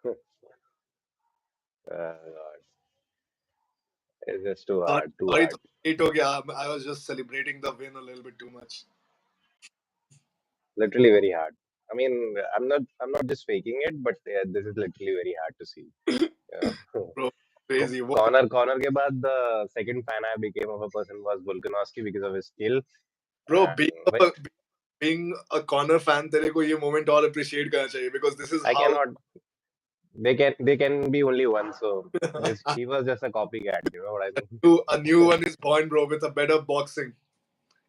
God, it's just too Sorry, hard, too sorry, hard. late हो गया. I was just celebrating the win a little bit too much. Literally very hard. I mean, I'm not just faking it, but yeah, this is literally very hard to see. Yeah. Bro, crazy. What, Connor के बाद the second fan I became of a person was Volkanovski because of his skill. bro, And but being a corner fan, तेरे को ये moment और appreciate करना चाहिए because this is I how. cannot. They can be only one. So he was just a copycat. You know what I mean? A new one is born, bro, with a better boxing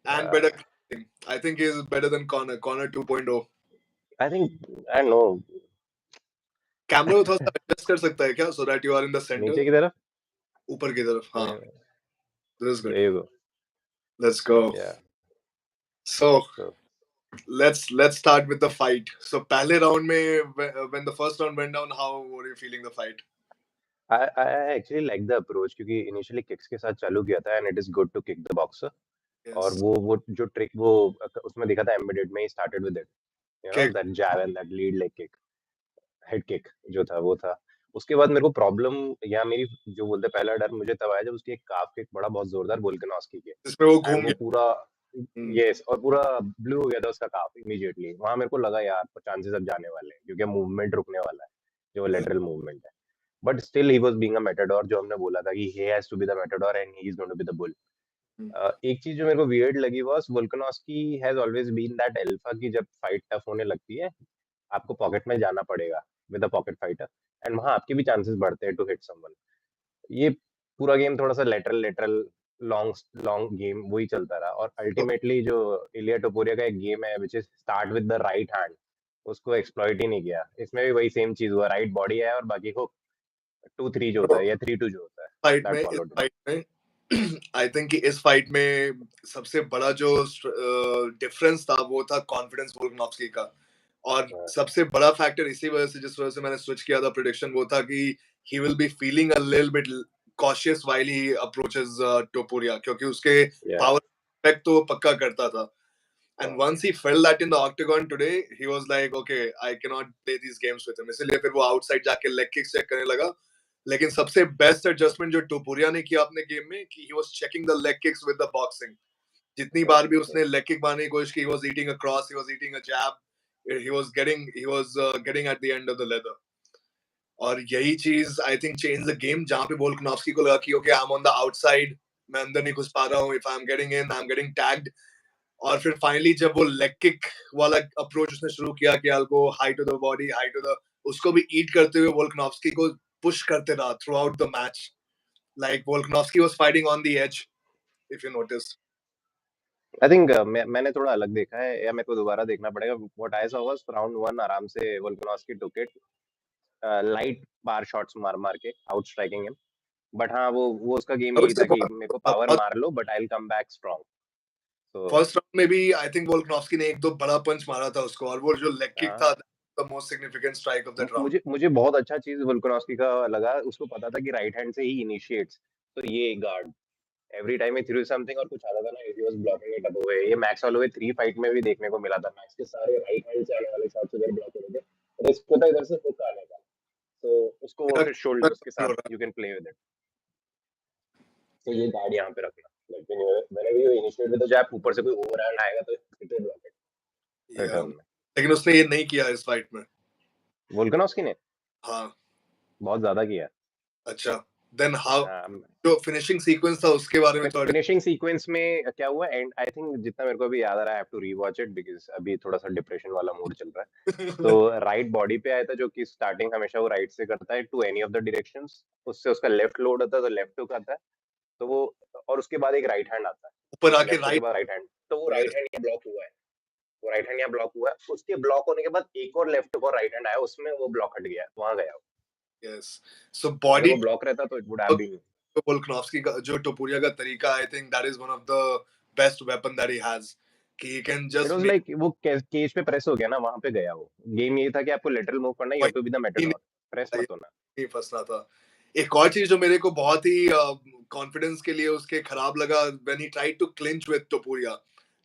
and Uh, better grappling. I think he is better than Connor. Connor 2.0. I think I don't know. Camera को थोड़ा सा adjust कर सकता है क्या so that you are in the center. नीचे की तरफ. ऊपर की तरफ. हाँ. This is good. There you go. Let's go. Yeah. So So let's start with the fight. So पहले round में when the first round went down, how were you feeling the fight? I actually like the approach क्योंकि initially kicks के साथ चालू किया था and it is good to kick the boxer. और Yes. वो जो ट्रिक वो उसमें दिखा था embedded में ही started with it. You know Kick. that jab and that lead leg kick, head kick जो था वो था. उसके बाद मेरे को प्रॉब्लम या मेरी जो बोलते पहला डर मुझे तब आया जब उसकी एक काफ किक बड़ा बहुत जोरदार वोल्कानोस्की के जिसमें वो एंड घूम वो गया. पूरा यस और पूरा ब्लू हो गया था उसका काफ इमीडिएटली. वहां मेरे को लगा यार चांसेस अब जाने वाले हैं क्योंकि मूवमेंट रुकने वाला है जो लेटरल मूवमेंट है. But still he was being a matador जो हमने बोला था कि he has to be the matador and he is going to be the bull. एक चीज जो मेरे को वियर्ड लगी was Volkanovski has always been that alpha की जब फाइट टफ होने लगती है आपको पॉकेट में जाना पड़ेगा with a pocket fighter and वहां आपके भी चांसेस बढ़ते हैं टू हिट समवन. ये पूरा गेम थोड़ा सा lateral lateral long long game वही चलता रहा और अल्टीमेटली जो इलिया टोपुरिया का एक गेम है which is start with the right hand उसको एक्सप्लॉइट ही नहीं किया. इसमें भी वही सेम चीज हुआ. राइट बॉडी है और बाकी को 2-3 जो होता है या 3-2 जो होता है फाइट दैट में इस फॉलोड. फाइट में आई थिंक कि इस फाइट में सबसे बड़ा जो डिफरेंस था वो था कॉन्फिडेंस वोल्कानोव्स्की का. और सबसे बड़ा फैक्टर इसी वजह से जिस वजह से मैंने स्विच किया था प्रेडिक्शन वो था कि he will be feeling a little bit cautious while he approaches Topuria क्योंकि उसके power effect तो पक्का करता था. And once he felt that in the octagon today, he was like, okay, I cannot play these games with him. इसलिए फिर वो outside जाके leg kicks check करने लगा. लेकिन सबसे बेस्ट एडजस्टमेंट जो टोपुरिया ने किया अपने गेम में कि he was checking the leg kicks with the boxing. जितनी बार भी उसने leg kick मारने की कोशिश की, he was eating a cross, he was eating a jab, he was getting at the end of the leather. और यही चीज I think change the game जहां पे वोल्कानोव्स्की को लगा कि okay I am on the outside, मैं अंदर नहीं घुस पा रहा हूँ, if I am getting in I am getting tagged. और फिर फाइनली जब वो लेग किक वाला अप्रोच उसने शुरू किया कि I go high to the body, high to the, उसको भी ईट करते हुए वोल्कानोव्स्की को पुश करते रहा throughout the match. Like Volkanovski was fighting on the edge if you notice. I think मैंने थोड़ा अलग देखा है या मेरे को दोबारा देखना पड़ेगा. What I saw was round 1 आराम से Volkanovski took it light bar shots मार मार के आउट स्ट्राइकिंग हिम. बट हाँ वो उसका गेम यही था कि मेरे को पावर मार लो but I will come back strong. तो फर्स्ट राउंड में भी आई थिंक वोल्कानोव्स्की ने एक दो बड़ा पंच मारा था उसको और वो जो लेग किक था the most significant strike off that round. मुझे बहुत अच्छा चीज वोल्कानोव्स्की का लगा. उसको पता था कि राइट हैंड से ही इनिशिएट्स. तो ये गार्ड एवरी टाइम ही थ्रू समथिंग और कुछ आता था ना he was blocking it up away. ये मैक्स होलोवे 3 फाइट में भी देखने को मिला था. मैक्स के सारे राइट हैंड से आने वाले शॉट्स उधर ब्लॉक हो रहे थे. रिस्क होता इधर से हुक आने का. तो उसको फिर शोल्डर्स के साथ you can play with it. तो ये गार्ड यहाँ पे रखना. Like whenever you initiate with the jab ऊपर से कोई ओवरहैंड आएगा तो it will block it return में. लेकिन उसने ये नहीं किया इस फाइट में वोल्कानोव्स्की ने. हाँ बहुत ज्यादा किया. अच्छा देन हाउ जो फिनिशिंग सीक्वेंस था उसके बारे में थोड़ा. फिनिशिंग सीक्वेंस में क्या हुआ एंड आई थिंक जितना मेरे को अभी याद आ रहा है I have to rewatch it because अभी थोड़ा सा डिप्रेशन वाला मूड चल रहा है. तो राइट बॉडी पे आया था जो कि स्टार्टिंग हमेशा वो राइट से करता है to any of the directions. उससे उसका लेफ्ट लोड होता है तो लेफ्ट हुक आता है. तो वो और उसके बाद एक राइट हैंड आता है ऊपर आके राइट हैंड. तो वो राइट हैंड यहाँ ब्लॉक हुआ है. वो राइट हैंड यहाँ ब्लॉक हुआ है. उसके ब्लॉक होने के बाद एक और लेफ्ट हुक और राइट हैंड आया उसमें वो ब्लॉक हट गया. वहां गया. यस सो बॉडी ब्लॉक रहता तो it would have been. Volkanovski का जो टोपुरिया का तरीका I think that is one of the best weapon that he has कि he can just it was like वो केज पे प्रेस हो गया ना वहां पे गया. वो गेम ये था कि आपको लेटरल मूव करना है. You have to be the matador. Press मत होना. नहीं फंसना था. एक और चीज जो मेरे को बहुत ही कॉन्फिडेंस के लिए उसके खराब लगा when he tried to clinch with Topuria.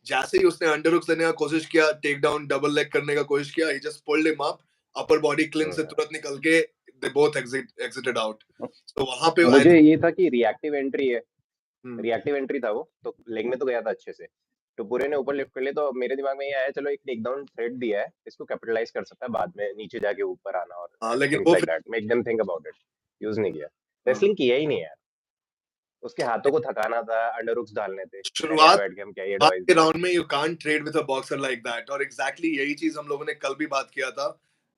जैसे ही उसने अंडरहुक लेने का कोशिश किया, टेक डाउन डबल लेग करने का कोशिश किया, he just pulled him up, upper body clinch से तुरंत निकल के they both exited out. So वहाँ पे मुझे ये था कि रिएक्टिव एंट्री है, हम्म, रिएक्टिव एंट्री था वो, तो लेग में तो गया था अच्छे से, तो पूरे ने ऊपर लिफ्ट कर लिया, तो मेरे दिमाग में ये आया चलो एक टेक डाउन थ्रेट दिया है, इसको कैपिटलाइज कर सकता है बाद में नीचे जाके ऊपर आना और हाँ, लेकिन थिंग्स वो लाइक फिर that, make them think about it, use नहीं किया, हाँ, रेसलिंग किया ही नहीं यार, उसके हाथों को थकाना था, अंडरहुक्स डालने थे, यार यहाँ शुरुआत बैठ के हम क्या ये आज टॉयज के देखें। राउंड में you can't trade with a boxer like that, और एग्जैक्टली यही चीज हम लोगों ने कल भी बात किया था,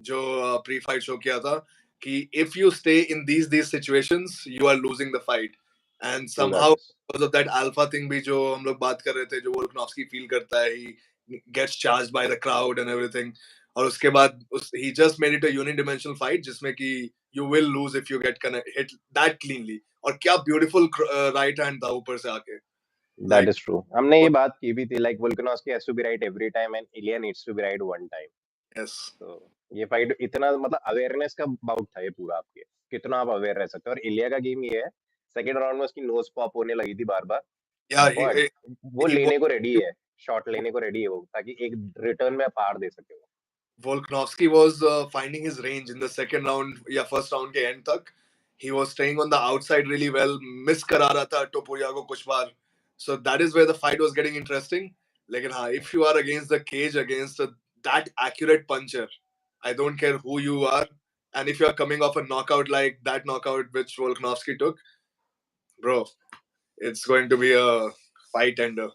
जो प्री फाइट शो किया था, कि if you stay in these situations you are losing the fight, and You got somehow this. Because of that alpha thing भी जो हम लोग बात कर रहे थे, जो वोल्कानोव्स्की फील करता है, he gets charged by the crowd and everything, और उसके बाद he just made it a unidimensional fight जिसमें कि you will lose if you get hit that cleanly, और क्या ब्यूटीफुल राइट हैंड था ऊपर से आके, That लाइक is true. हमने ये बात की भी थी, like Volkanovski has to be right every time and Ilya needs to be right one time. Yes तो ये फाइट इतना मतलब अवेयरनेस का बाउट था ये पूरा, आपके कितना आप अवेयर रह सकते हो, और इलिया का गेम ये है, सेकंड राउंड में उसकी नोज पॉप होने लगी थी बार बार, या बट वो he लेने को रेडी है, शॉट लेने को रेडी है वो, ताकि एक रिटर्न में पार दे सके वो। Volkanovski was finding his range in the second round या first round के end तक. He was staying on the outside really well. Miss करा रहा था टोपुरिया को कुछ बार. So that is where the fight was getting interesting. लेकिन हाँ, if you are against the cage, against that accurate puncher, I don't care who you are, and if you are coming off a knockout like that knockout which Volkanovski took, bro, it's going to be a fight ender.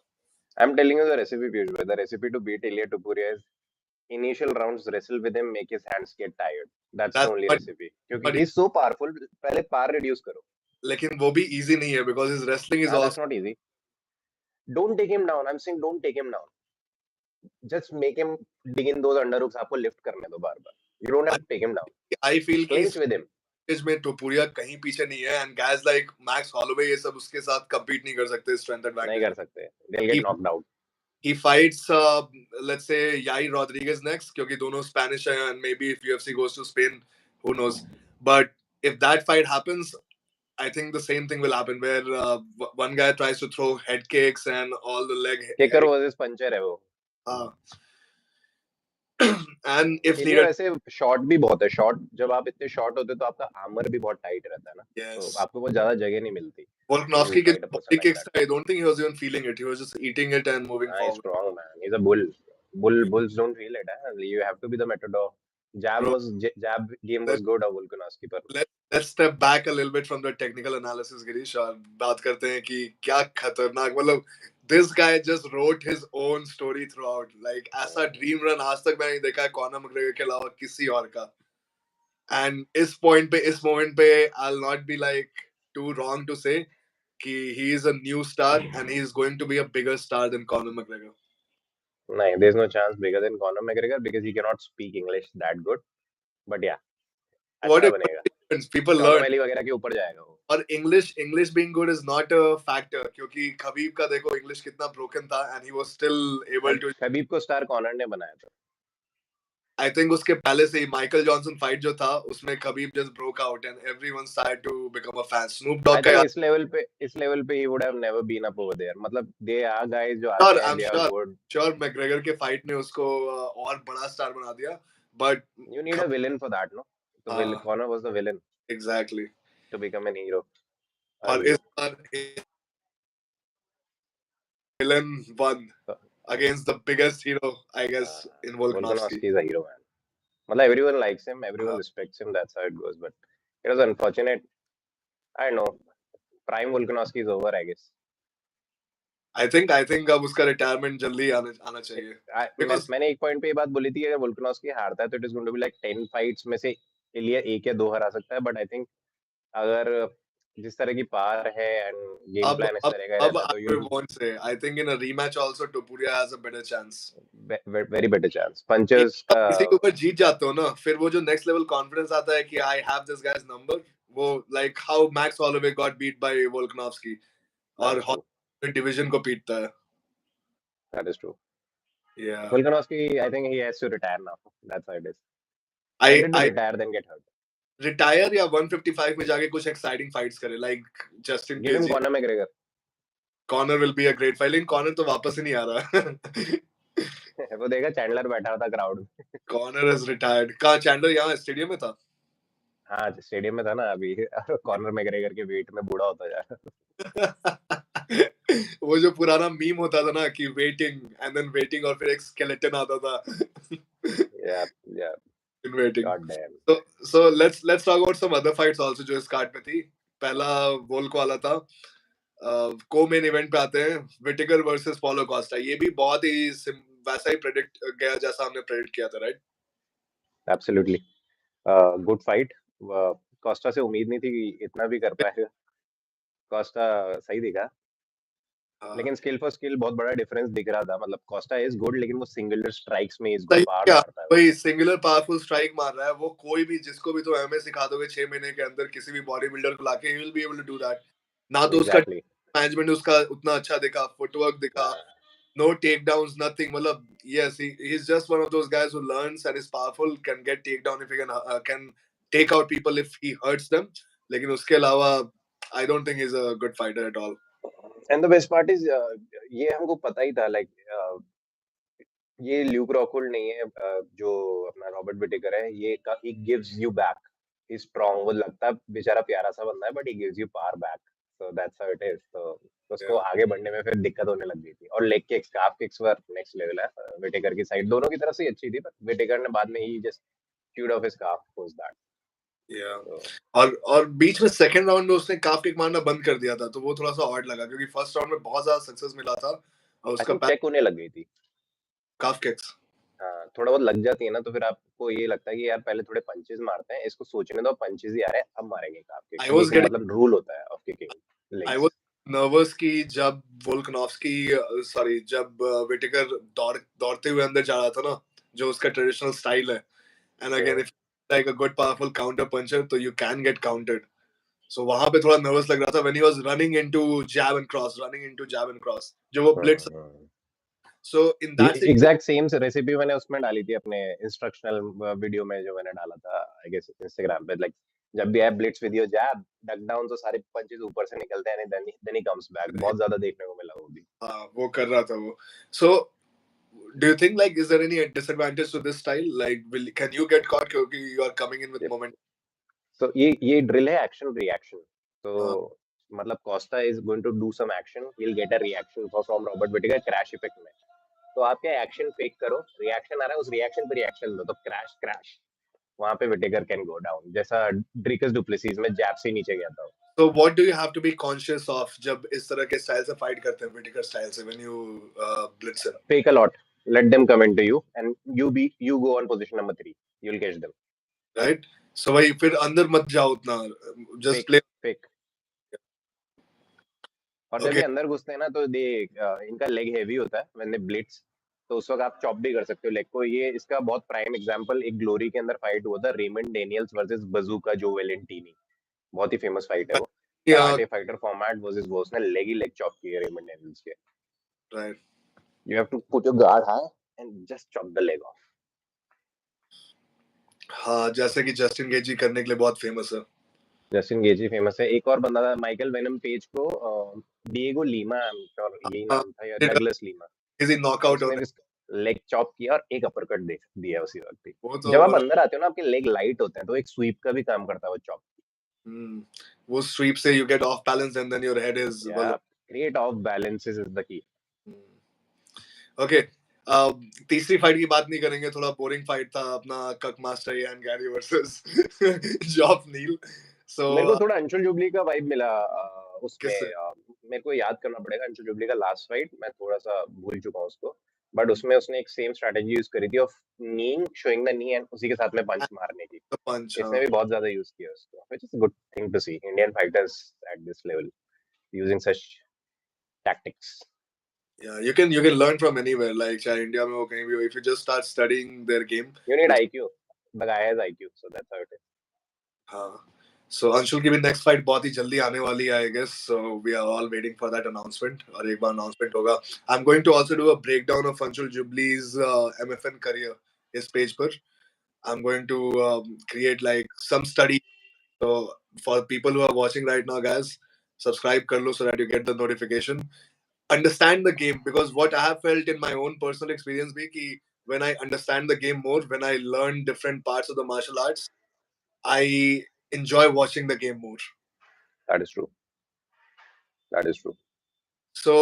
I'm telling you the recipe, Piyush. The recipe to beat Ilya Topuria is initial rounds wrestle with him, make his hands get tired. That's the That's only recipe. क्योंकि but he's so powerful, पहले पार reduce करो. लेकिन वो भी easy नहीं है because his wrestling is That's awesome. not easy. Don't take him down. I'm saying don't take him down. Just make him dig in those underhooks. आपको lift करने दो बार बार. You don't have to take him down. I feel कि Clinch with him. इस में टोपुरिया कहीं पीछे नहीं है, and guys like Max Holloway ये सब उसके साथ compete नहीं कर सकते strength नहीं advantage. कर सकते. They'll get knocked out. He fights let's say Yair Rodriguez next क्योंकि दोनों Spanish हैं, and maybe if UFC goes to Spain, who knows. But if that fight happens, I think the same thing will happen where one guy tries to throw head kicks and all the leg Kicker versus puncher है वो. and if Ilya needed, वैसे short भी बहुत है. Short जब आप इतने short होते तो आपका आर्मर भी बहुत टाइट रहता है ना, तो yes, आपको बहुत ज्यादा जगह नहीं मिलती. Volkanovski Fight के a person body like kicks, that. I don't think he was even feeling it. He was just eating it and moving He's forward. strong man. He's a bull. Bulls don't feel it. You have to be the matador. Bro, Jab game was good of Volkanovski पर. let's step back a little bit from the technical analysis, Girish, और बात करते हैं कि क्या खतरनाक, मतलब this guy just wrote his own story throughout. Like ऐसा dream run आज तक मैंने नहीं देखा है कॉनर मैकग्रेगर के अलावा किसी और का. And इस point पे, इस moment पे, I'll not be like too wrong to say कि he is a new star and he is going to be a bigger star than Conor McGregor. No, there's no chance bigger than Conor McGregor because he cannot speak English that good. But yeah, What अच्छा if बनेगा. people Sean learn? O'Malley वगैरह के ऊपर जाएगा वो. और English being good is not a factor क्योंकि Khabib का देखो English कितना broken था and he was still able to. Khabib को स्टार कॉनर ने बनाया था. I think उसके पहले से ही माइकल जॉनसन फाइट जो था उसमें Khabib just broke out and everyone started to become a fan. Snoop I Dogg का think इस लेवल पे he would have never been up over there. मतलब they are guys जो आते sure, हैं, I'm they are good. sure McGregor के fight ने उसको और बड़ा स्टार बना दिया, but You need a villain for that, no? So Conor was the villain exactly to become an hero. और इस बार villain won against the biggest hero I guess in Volkanovski. Volkanovski is a hero, man. मतलब everyone likes him, everyone respects him. That's how it goes. But it was unfortunate. I know. Prime Volkanovski is over, I guess. I think अब उसका retirement जल्दी आना चाहिए. Because मैंने एक point पे ये बात बोली थी, अगर वोल्कानोव्स्की हारता है तो it is going to be like 10 fights में से इलिया 1 या 2 हरा सकता है, बट आई थिंक अगर जिस तरह की पार है एंड गेम प्लान इस तरह का रहता है तो I won't say. I think in a rematch also Topuria has a better chance. Very better chance. Punchers का किसी के ऊपर जीत जाते हो ना, फिर वो जो नेक्स्ट लेवल कॉन्फिडेंस आता है कि I have this guy's number, वो like how Max Holloway got beat by Volkanovski और डिवीजन को पीटता है. That is true. Yeah. Volkanovski, I think he has to retire now. That's how it is. I Better to retire than get hurt. retire या 155 में जाके कुछ exciting fights करे, like Justin Give him Gaethje. Conor McGregor. Conor will be a great fight, लेकिन Conor तो वापस ही नहीं आ रहा. वो देखा चैंडलर बैठा था क्राउड में. Conor is retired. कहाँ चैंडलर यहाँ स्टेडियम में था? हाँ स्टेडियम में था ना अभी कॉर्नर मैग्रेगर के वेट में बूढ़ा होता जा रहा वो जो पुराना मीम होता था ना कि वेटिंग एंड देन वेटिंग और फिर एक स्केलेटन आता था या या in waiting. God damn. So let's talk about some other fights also जो इस कार्ड में थी. पहला वोल्को वाला था. को मेन इवेंट पे आते हैं विटिकर वर्सेस पॉलो कॉस्टा. ये भी बहुत ही वैसा ही प्रेडिक्ट गया जैसा हमने प्रेडिक्ट किया था, right? Absolutely good fight. Costa से उम्मीद नहीं थी कि इतना भी कर पाएगा. कॉस्टा सही दिखा, लेकिन स्किल फॉर स्किल बहुत बड़ा डिफरेंस दिख रहा था. मतलब कॉस्टा इज गुड, लेकिन वो सिंगुलर स्ट्राइक्स में इसको सही पार क्या, मारता है वो. वही सिंगुलर पावरफुल स्ट्राइक मार रहा है वो. कोई भी जिसको भी तो एमए सिखा दोगे 6 महीने के अंदर किसी भी बॉडी बिल्डर को लाके, he will be able to do that. ना तो उसका एग्जैक्टली. मैनेजमेंट उसका उतना अच्छा दिखा, फुटवर्क दिखा, no takedowns, nothing. Matlab, yes, he's just one of those guys who learns and is powerful, can get takedown if he can take out people if he hurts them. लेकिन उसके अलावा I don't think he's a good fighter at all. And the best part is ये हमको पता ही था. Like ये Luke Rockhold नहीं है. जो अपना रॉबर्ट विटेकर है, ये he gives you back. He strong. वो लगता है बेचारा प्यारा सा बंदा है, but he gives you power back. So that's how it is. तो उसको Yeah, आगे बढ़ने में फिर दिक्कत होने लग गई थी. और लेग किक्स, काफ किक्स वर नेक्स्ट लेवल है. विटेकर की साइड दोनों की तरफ से ही अच्छी थी, पर विटेकर ने बाद में ही just chewed off his calf post that. yeah. So, और बीच में सेकंड राउंड में उसने काफ किक मारना बंद कर दिया था, तो वो थोड़ा सा ऑड लगा क्योंकि फर्स्ट राउंड में बहुत ज्यादा सक्सेस मिला था और आई उसका थिंक चेक होने लग गई थी. काफ किक्स. हाँ, थोड़ा बहुत लग जाती है ना, तो फिर आपको ये लगता है कि यार पहले थोड़े पंचेस मारते हैं, इसको सोचने दो पंचेस ही आ रहे हैं, अब मारेंगे काफ किक. आई ये वाज एक गेटिंग मतलब रूल होता है of kicking I legs. Was nervous कि जब वोल्कनॉफ्स्की, सॉरी, जब विटेकर दौड़ते हुए अंदर जा रहा था ना, जो उसका ट्रेडिशनल स्टाइल है. And again, if you're like a good powerful counter puncher, so you can get countered. So वहां पे थोड़ा नर्वस लग रहा था when he was running into jab and cross, running into jab and cross. जो वो blitz. So in ये that situation, exact same recipe मैंने उसमें डाली थी अपने इंस्ट्रक्शनल वीडियो में, जो मैंने डाला था आई गेस इंस्टाग्राम पे. लाइक जब भी आप blitz with your jab duck down, तो सारे पंचेस ऊपर से निकलते हैं, देन ही कम्स बैक. बहुत ज्यादा देखने को मिला वो भी. हाँ वो कर रहा था वो. So do you think like is there any disadvantage to this style? Like can you get caught क्योंकि you are coming in with moment? तो ये ड्रिल है एक्शन रिएक्शन. तो हाँ. मतलब Costa is going to do some action, he will get a reaction from Robert Whittaker crash effect में. तो आप क्या एक्शन फेक करो, रिएक्शन आ रहा है, उस रिएक्शन पे रिएक्शन दो, तो क्रैश क्रैश वहां पे विटेकर कैन गो डाउन. जैसा ड्रिकस डुप्लेसिस में जैब से नीचे गया था. So what do you have to be conscious of जब इस तरह के स्टाइल से फाइट करते हैं, विटेकर स्टाइल से, when you blitz him? Fake a lot, let them come into you and you go on position number 3, you will catch them. Right? So भाई फिर अंदर मत जाओ उतना, just फेक play. फेक. और जब Okay. ये अंदर घुसते हैं ना, तो दे इनका लेग हेवी होता है व्हेन दे ब्लिट्स. तो उस वक्त आप चॉप भी कर सकते हो लेग को. ये इसका बहुत प्राइम एग्जांपल एक ग्लोरी के अंदर फाइट हुआ था, रेमंड डेनियल्स वर्सेस बजूका जो वेलेंटिनी. बहुत ही फेमस फाइट है वो. Yeah, karate fighter format versus वो. उसने लेग ही लेग चॉप किए रेमंड डेनियल्स के. right. You have to put your guard high and just chop the leg off. हाँ, जैसे कि जस्टिन गेजी करने के लिए बहुत फेमस है. जस्टिन गेजी फेमस है. एक और बंदा था माइकल वेनम पेज को, डिएगो लीमा, और यही हाँ, नाम था, या डगलस लीमा. किसी नॉकआउट उसने होने. भी लेग चॉप किया और एक अपरकट दे दिया उसी वक्त ही. वो जब तो आप मतलब अंदर आते हो ना, आपके लेग लाइट होते हैं, तो एक स्वीप का भी काम करता है वो चॉप. वो स्वीप से you get off balance and then your head is या मतलब. Create of balances is the key. Okay. तीसरी फाइट की बात नहीं करेंगे, थोड़ा बोरिंग फाइट था अपना कक मास्टर and Garry versus Geoff Neal. So मेरे को थोड़ा अंशुल जुबली का वाइब मिला उसमें. किससे? मेरे को याद करना पड़ेगा अंशुल जुबली का लास्ट फाइट. मैं थोड़ा सा भूल चुका हूँ उसको, बट उसमें उसने एक सेम स्ट्रेटजी यूज करी थी of kneeing, showing the knee, and उसी के साथ में पंच मारने की. पंच. इसने भी बहुत ज्यादा यूज किया उसको, which is a good thing to see Indian fighters at this level using such tactics. Yeah, you can learn from anywhere, like चाहे इंडिया में हो कहीं भी हो, if you just start studying their game. You need IQ. The guy has IQ, so that's how it is. हाँ. So Anshul की भी next fight बहुत ही जल्दी आने वाली है, I guess. So we are all waiting for that announcement. और एक बार announcement होगा. I'm going to also do a breakdown of Anshul Jubli's MFN career इस पेज पर. I'm going to create like some study. So for people who are watching right now, guys, subscribe kar lo so that you get the notification. Understand the game, because what I have felt in my own personal experience bhi ki when I understand the game more, when I learn different parts of the martial arts, I enjoy watching the game more. That is true. That is true. So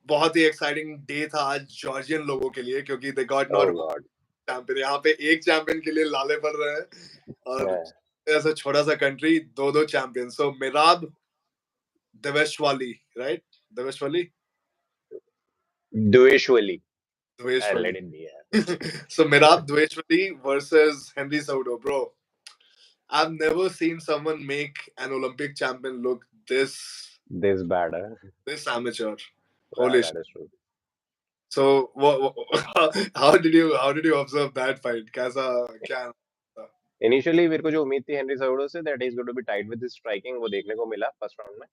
बहुत ही exciting day था आज Georgian लोगों के लिए क्योंकि they got Oh not God. Champion. यहाँ पे एक चैंपियन के लिए लाले पड़ रहे हैं और Yeah. ऐसा छोटा सा कंट्री दो champion. So Merab Dvalishvili, right? Dvalishvili Duishwali. Dvalishvili. Let it be. Yeah. So Mirab Dveshwali versus Henry Cejudo, bro. I've never seen someone make an Olympic champion look this Bad. Huh? this amateur. Yeah, Holy that shit. is true. So how did you observe that fight? कैसा क्या? Initially मेरे को जो उम्मीद थी Henry Cejudo से that is going to be tight with his striking, वो देखने को मिला फर्स्ट राउंड में.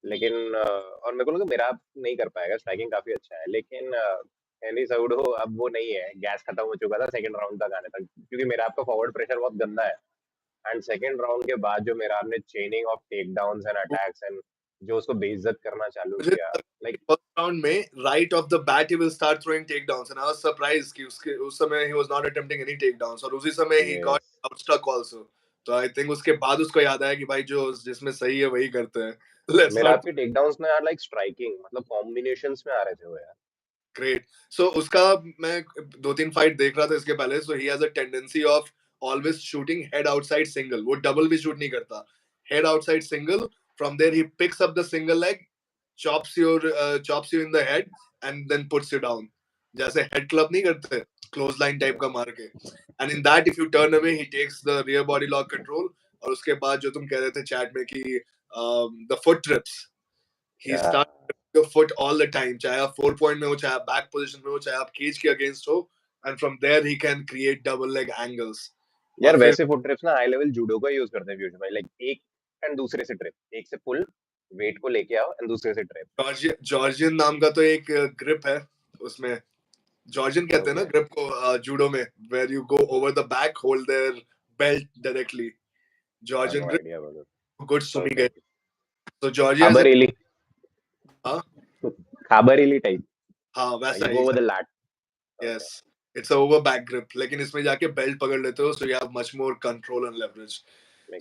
लेकिन और मेरे को लगा मेरा नहीं कर पाएगा, स्ट्राइकिंग काफी अच्छा है. लेकिन हेनरी सेजुडो अब वो नहीं है, गैस खत्म हो चुका था सेकंड राउंड तक आने तक, क्योंकि मेरा आपका फॉरवर्ड प्रेशर बहुत गंदा है. एंड सेकंड राउंड के बाद जो मेरा आपने chaining of takedowns and attacks and जो उसको बेइज्जत करना चालू किया, लाइक फर्स्ट राउंड में right off the bat he will start throwing takedowns and I was surprised कि उसके उस समय he was not attempting any takedowns और उसी समय ही गॉट आउटस्ट्रक आल्सो. तो आई थिंक उसके बाद उसको याद आया कि भाई जो जिसमें सही है वही करते हैं. लेट्स मेरा नॉट. आपके टेक डाउन्स में यार लाइक स्ट्राइकिंग मतलब कॉम्बिनेशंस में आ रहे थे वो यार. ग्रेट. सो उसका मैं 2-3 फाइट देख रहा था इसके पहले. So he has a tendency of always shooting head outside single. वो डबल भी शूट नहीं करता. Head outside single, from there he picks up the single leg, chops you in the head and then puts you down. जैसे head club नहीं करते, clothesline type का मार के. And in that if you turn away he takes the rear body lock control. और उसके बाद जो तुम कह रहे थे चैट में कि the foot trips, he starts your foot all the time, चाहे आप 4 पॉइंट में हो, चाहे आप बैक पोजीशन में हो, चाहे आप केज के अगेंस्ट हो, and from there he can create double leg angles. यार वैसे फुट ट्रिप्स ना हाई लेवल जूडो का यूज करते हैं पीयूष भाई, लाइक एक एंड दूसरे से ट्रिप, एक से पुल वेट को लेके आओ एंड दूसरे से ट्रिप. जॉर्जियन नाम का तो एक ग्रिप है उसमें. जॉर्जियन कहते हैं ना ग्रिप को जूडो में, where you go over the back, hold their belt directly. Georgian grip, good sumi gay. So Georgia has Khabareeli. हाँ Khabareeli type. हाँ वैसा ही. You go over the lat. Yes, it's a over back grip. लेकिन इसमें जाके belt पकड़ लेते हो, so you have much more control and leverage.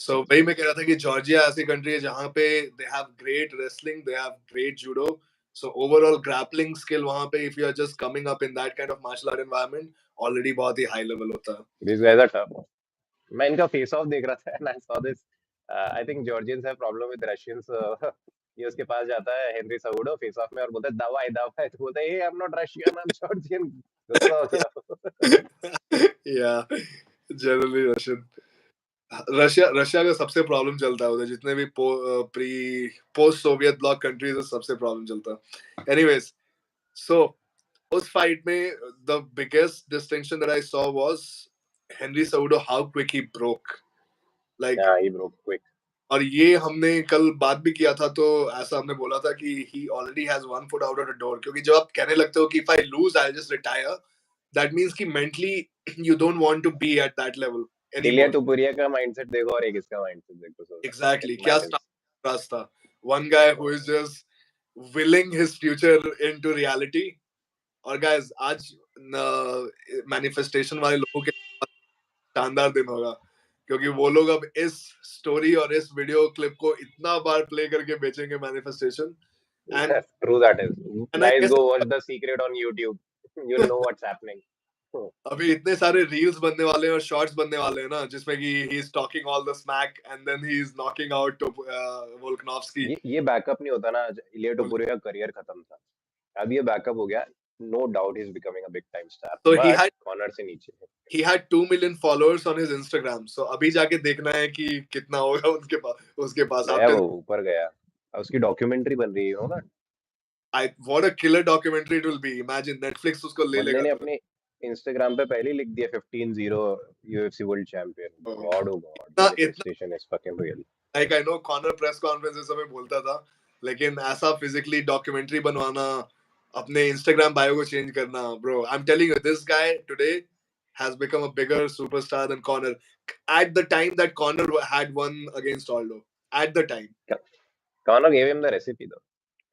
So वही मैं कह रहा था कि जॉर्जिया ऐसी कंट्री है जहाँ पे they have great wrestling, they have great judo. So overall grappling skill वहाँ पे, if you are just coming up in that kind of martial art environment, already बहुत ही high level होता है. These guys are tough. मैं इनका face of देख रहा था and I saw this. I think Georgians have problem with Russians. ये उसके पास जाता है हेनरी सेजुडो फेस ऑफ में और बोलता है दवाई दवाई, तो बोलता है hey, I'm not Russian, I'm Georgian. गुस्सा हो गया. Yeah, generally Russian. रशिया का सबसे प्रॉब्लम चलता है उधर, जितने भी पोस्ट सोवियत ब्लॉक कंट्रीज है सबसे प्रॉब्लम चलता है. एनीवेज, सो उस फाइट में the biggest distinction that I saw was Henry Cejudo, how quick he broke. Like he broke quick. और ये हमने कल बात भी किया था, तो ऐसा हमने बोला था कि he already has one foot out of the door. क्योंकि जब आप कहने लगते हो कि if I lose I just retire, that means कि mentally you don't want to be at that level Ilia Topuria का माइंडसेट देखो और एक इसका माइंडसेट देखो. Exactly. क्या रास्ता. One guy who is just willing his future into reality. और guys, आज मैनिफेस्टेशन वाले लोगों के शानदार दिन होगा, क्योंकि वो लोग अब इस स्टोरी और इस वीडियो क्लिप को इतना बार प्ले करके बेचेंगे manifestation. And true that is. Guys, go watch The Secret on YouTube. You'll know what's happening. अभी इतने सारे रील्स बनने वाले हैं और शॉर्ट्स बनने वाले हैं ना, जिसमें कि he is talking all the smack and then he is knocking out Volkanovski. ये बैकअप नहीं होता ना, इलिया टुपुरिया का करियर खत्म था, अब ये बैकअप हो गया. No doubt he is becoming a big time star. So but corner से नीचे he had 2 million followers on his Instagram. So अभी जाके देखना है कि कितना होगा उसके पास. गया वो ऊपर गया. उसकी डॉक्यूमेंट्री बन रही है ना. What a killer documentary it will be. Imagine Netflix उसको ले लेगा. बंदे ने अपने इंस्टाग्राम पे पहले लिख दिया 15-0 UFC world champion. God oh God, manifestation is fucking real. Like I know Conor press conferences में बोलता था, लेकिन ऐसा फिजिकली डॉक्यूमेंट्री बनवाना, अपने इंस्टाग्राम बायो को चेंज करना, bro, I'm telling you, this guy today has become a bigger superstar than Conor. At the time that Conor had won against Aldo, at the time. Conor gave him the recipe though.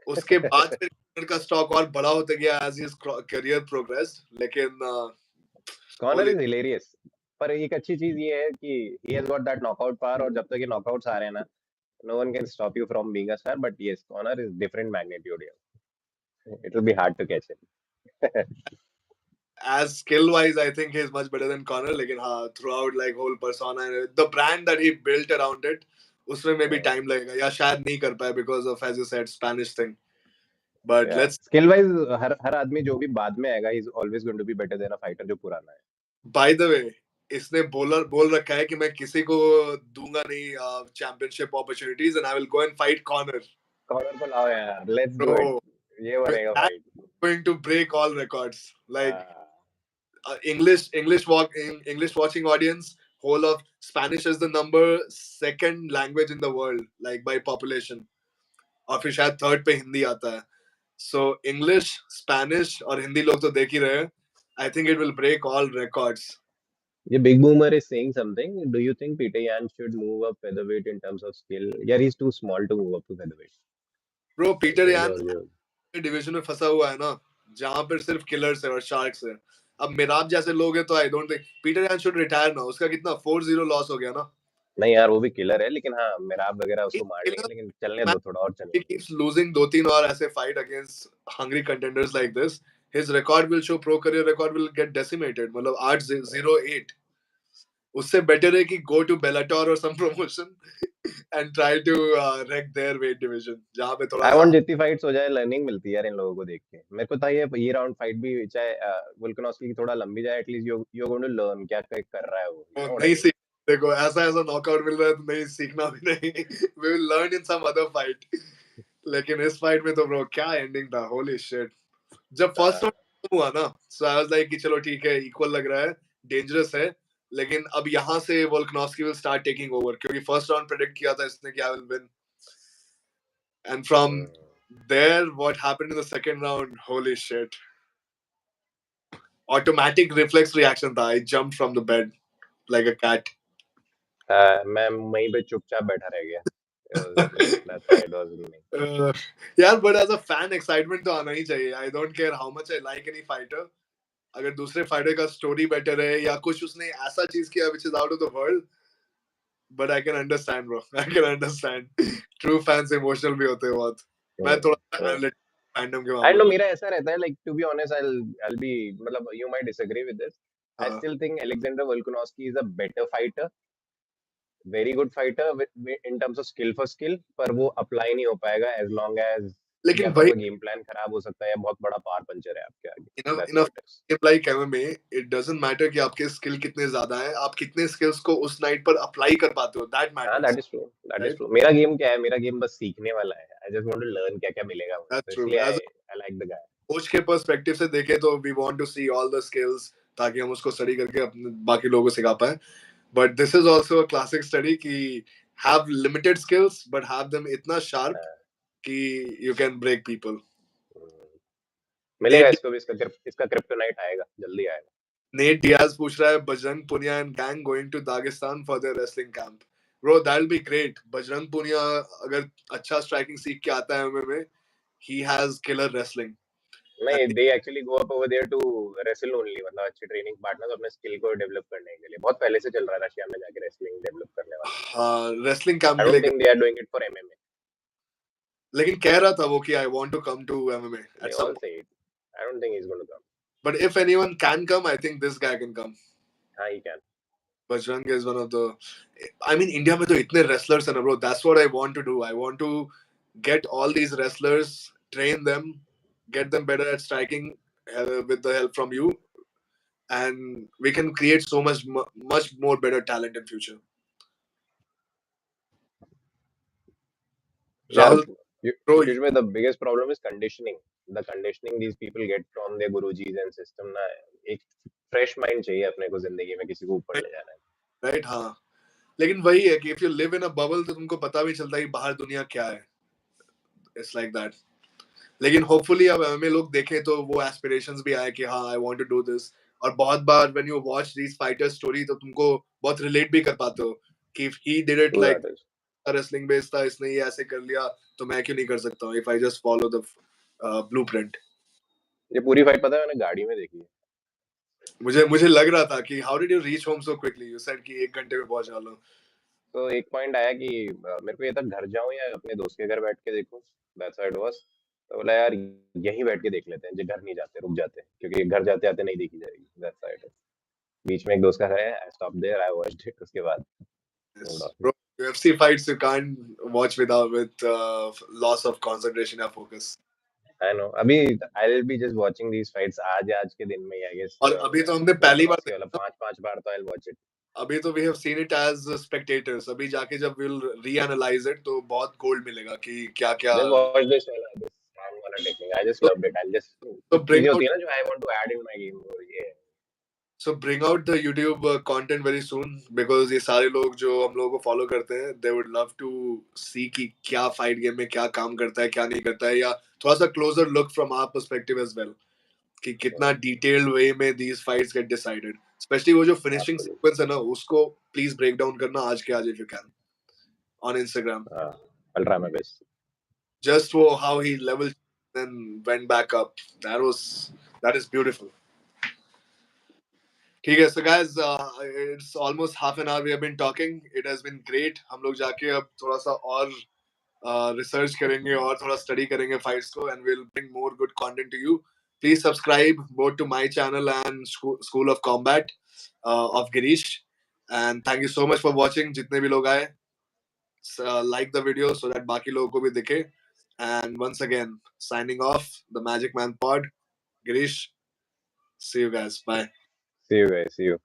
उसके बाद फिर Conor का stock और बड़ा होते गया as his career progressed. लेकिन Conor is hilarious. पर एक अच्छी चीज ये है कि he has got that knockout power, और जब तक ये knockouts आ रहे हैं ना, no one can stop you from being a star. But yes, Conor is different magnitude here. It will be hard to catch him. As skill wise, I think he's much better than Conor. लेकिन हाँ, throughout like whole persona and the brand that he built around it, उसमें maybe time लगेगा या शायद नहीं कर पाए because of, as you said, Spanish thing. But let's skill wise हर हर आदमी जो भी बाद में आएगा, he is always going to be better than a fighter जो पुराना है. by the way, इसने बोल रखा है कि मैं किसी को दूंगा नहीं championship opportunities and I will go and fight corner. Corner को लाओ यार, लेट्स डू Bro, इट. ये बनेगा fight. going to break all records. Like English watching audience, whole of Spanish is the number second language in the world, like by population. और फिर शायद third पे हिंदी आता है. So English, Spanish और हिंदी लोग तो देख ही रहे हैं. I think it will break all records. ये Big Boomer is saying something. Do you think Peter Yan should move up featherweight in terms of skill? Yeah, he's too small to move up to featherweight. Bro, Peter Yan division में फंसा हुआ है ना, जहां पर सिर्फ killers है और शार्क्स है. अब मिराब जैसे लोग हैं तो आई डोंट थिंक पीटर यान शुड रिटायर ना. उसका कितना 4-0 लॉस हो गया ना. नहीं यार, वो भी किलर है, लेकिन हाँ, मिराब वगैरह उसको मार लेंगे, लेकिन चलने दो, थोड़ा और चलने. He keeps losing 2-3 और ऐसे fight against hungry contenders like this. His record will show, pro career record will get decimated. मतलब 8-0-8. उससे बेटर है कि go to Bellator or some promotion and try to wreck their weight division. जहाँ पे थोड़ा I want जितनी fights हो जाए, लर्निंग मिलती है यार इन लोगों को देख के. मेरे को था ये राउंड फाइट भी चाहे वोल्कानोस्की की थोड़ा लंबी जाए, at least you going to learn क्या कर रहा है वो. नहीं सीख, देखो ऐसा नॉकआउट मिल रहा है तो नहीं सीखना भी नहीं. We will learn in some other fight. लेकिन इस फाइट में तो ब्रो क्या एंडिंग था, होली शिट. जब फर्स्ट राउंड हुआ ना, सो आई वाज लाइक कि चलो ठीक है, इक्वल लग रहा है, डेंजरस है. लेकिन अब यहाँ से Volkanovski will start taking over, क्योंकि फर्स्ट राउंड प्रेडिक्ट किया था इसने कि I will win. And from there what happened in the second round, holy shit. Automatic reflex reaction था. I jumped from the bed like a cat. मैं वहीं पे चुपचाप बैठा रह गया. That's why it was winning. यार but as a fan excitement तो आना ही चाहिए. I don't care how much I like any fighter. अगर दूसरे फाइटर का स्टोरी बेटर है या कुछ उसने ऐसा चीज किया which is out of the world, but I can understand bro, I can understand. True fans emotional भी होते हैं बहुत. मैं थोड़ा फैंडम के I know मामले मेरा ऐसा रहता है, like to be honest, I'll be, मतलब you might disagree with this. I still think Alexander Volkanovski is a better fighter, very good fighter in terms of skill for skill, पर वो apply नहीं हो पाएगा as long as लेकिन या तो भाई आपका गेम प्लान खराब हो सकता है या बहुत बड़ा पावर पंचर है आपके आगे. That's in a what it is. Like MMA, it doesn't matter कि आपके स्किल कितने ज्यादा है, आप कितने स्किल्स को उस नाइट पर अप्लाई कर पाते हो, दैट हाँ, matters. that is true. That is true. मेरा गेम क्या है? मेरा गेम बस सीखने वाला है. I just want to learn क्या क्या मिलेगा मुझे. दैट्स तो ट्रू. इसलिए as I like the guy. Coach के पर्सपेक्टिव से देखें तो we want to see all the skills, ताकि हम उसको स्टडी करके अपने बाकी लोगों को सिखा पाए. But this is also a classic study कि have limited skills but have them इतना शार्प कि यू कैन ब्रेक पीपल. मिलेगा इसको भी, इसका क्रिप्टोनाइट आएगा, जल्दी आएगा. नेट डियाज पूछ रहा है Bajrang Punia and gang going to Dagestan for their wrestling camp. Bro that will be great. Bajrang Punia अगर अच्छा स्ट्राइकिंग सीख के आता है MMA, he has killer wrestling. नहीं, they actually go up over there to wrestle only, मतलब अच्छे ट्रेनिंग पार्टनर्स अपने स्किल को डेवलप करने के लिए. बहुत पहले से चल रहा है रशिया में जाके रेसलिंग डेवलप करने वाला. हाँ, रेसलिंग कैंप I के don't लिए. think they are doing it for MMA. लेकिन कह रहा था वो कि I want to come to MMA They at all some. say it. I don't think he's going to come. But if anyone can come, I think this guy can come. हाँ, he can. Bajrang is one of the. I mean, India में तो इतने wrestlers हैं ना bro. That's what I want to do. I want to get all these wrestlers, train them, get them better at striking with the help from you, and we can create so much more better talent in future. Rahul, usually the biggest problem is conditioning. The conditioning these people get from their gurujis and system ना, एक fresh mind चाहिए अपने को जिंदगी में किसी को ऊपर ले जाना है. Right, हाँ. लेकिन वही है कि if you live in a bubble तो तुमको पता भी चलता है कि बाहर दुनिया क्या है. It's like that. लेकिन होपफुली अब हमें लोग देखें तो वो एस्पिरेशंस भी आए कि हाँ I want to do this. और बहुत बार when you watch these fighter story तो तुमको बहुत रिलेट भी कर पाते हो कि if he did it like wrestling based था, इसने ये ऐसे कर लिया, तो मैं क्यों नहीं कर सकता हूँ if I just follow the blueprint. ये पूरी फाइट पता है मैंने गाड़ी में देखी है. मुझे लग रहा था कि how did you reach home so quickly? You said कि 1 घंटे में पहुंच जाओ। तो एक पॉइंट आया कि मेरे को ये था घर जाऊं या अपने दोस्त के घर बैठ के देखूं, दैट्स व्हाट इट वाज। तो बोला यार यहीं बैठ के देख लेते हैं, जो घर नहीं जाते रुक जाते हैं, क्योंकि घर जाते आते नहीं देखी जाएगी, दैट्स व्हाट इट इज। बीच में एक दोस्त का है, I stop there, I watched it, उसके बाद moved Yes, on. bro. UFC fights you can't watch without with loss of concentration or focus. I know, अभी I will be just watching these fights आज के दिन में, I guess और अभी तो हमने पहली बार वोल्कानोव्स्की वाला 5 बार तो आई विल वॉच इट। अभी तो we have seen it as spectators. अभी जाके जब we'll reanalyze it तो बहुत गोल्ड मिलेगा कि क्या क्या। जस्ट वॉच दिस वाला टेक्निक, आई जस्ट तो लव्ड इट, आई जस्ट तो कुछ bring चीजें out होती है ना जो I want to add in my game, ये so bring out the YouTube content very soon because ये सारे लोग जो हम लोगों को follow करते हैं they would love to see कि क्या fight game में क्या काम करता है क्या नहीं करता है, या थोड़ा सा closer look from our perspective as well कि कितना detailed way में these fights get decided, especially वो जो finishing एब्सोल्युटली। sequence है ना उसको please break down करना आज के आज if you can on Instagram. हां, I will try my best. Just how he leveled and went back up. That is beautiful. ठीक है, so guys, it's almost half an hour we have been talking. It has been great. हम लोग जाके अब थोड़ा सा और research करेंगे और थोड़ा स्टडी करेंगे फाइट्स को and we'll bring more good content to you. Please subscribe both to my channel and School of Combat of Girish. And thank you so much for watching. जितने भी लोग आए, like the video so that बाकी लोगों को भी दिखे. And once again, signing off, the Magic Man Pod. Girish, see you guys. Bye. See you guys, see you.